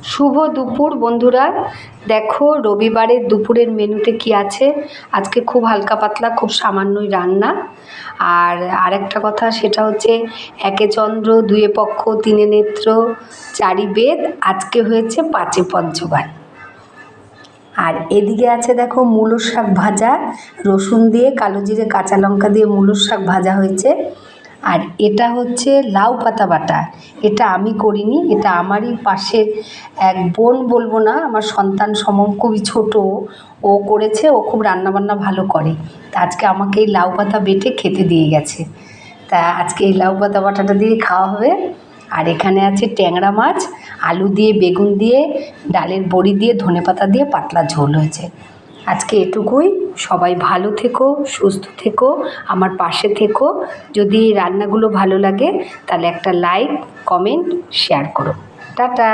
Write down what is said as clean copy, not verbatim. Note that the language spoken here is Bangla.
শুভ দুপুর বন্ধুরা। দেখো রবিবারের দুপুরের মেনুতে কি আছে। আজকে খুব হালকা পাতলা, খুব সামান্যই রান্না। আর আরেকটা কথা, সেটা হচ্ছে একে চন্দ্র, দুয়ে পক্ষ, তিনে নেত্র, চারি বেদ, আজকে হয়েছে পাঁচে পঞ্চবান। আর এদিকে আছে দেখো মূলোর শাক ভাজা, রসুন দিয়ে, কালো জিরে, কাঁচা লঙ্কা দিয়ে মূলোর শাক ভাজা হয়েছে। আর এটা হচ্ছে লাউ পাতা বাটা। এটা আমি করিনি, এটা আমারই পাশের এক বোন, বলবো না, আমার সন্তান সম, খুবই ছোট, ও করেছে। ও খুব রান্নাবান্না ভালো করে। তা আজকে আমাকে এই লাউ পাতা বেটে খেতে দিয়ে গেছে। তা আজকে এই লাউ পাতা বাটাটা দিয়ে খাওয়া হবে। আর এখানে আছে ট্যাংরা মাছ, আলু দিয়ে, বেগুন দিয়ে, ডালের বড়ি দিয়ে, ধনেপাতা দিয়ে পাতলা ঝোল হয়েছে। আজকে এটুকুই। সবাই ভালো থেকো, সুস্থ থেকো, আমার পাশে থেকো। যদি এই রান্নাগুলো ভালো লাগে তাহলে একটা লাইক, কমেন্ট, শেয়ার করো। টাটা।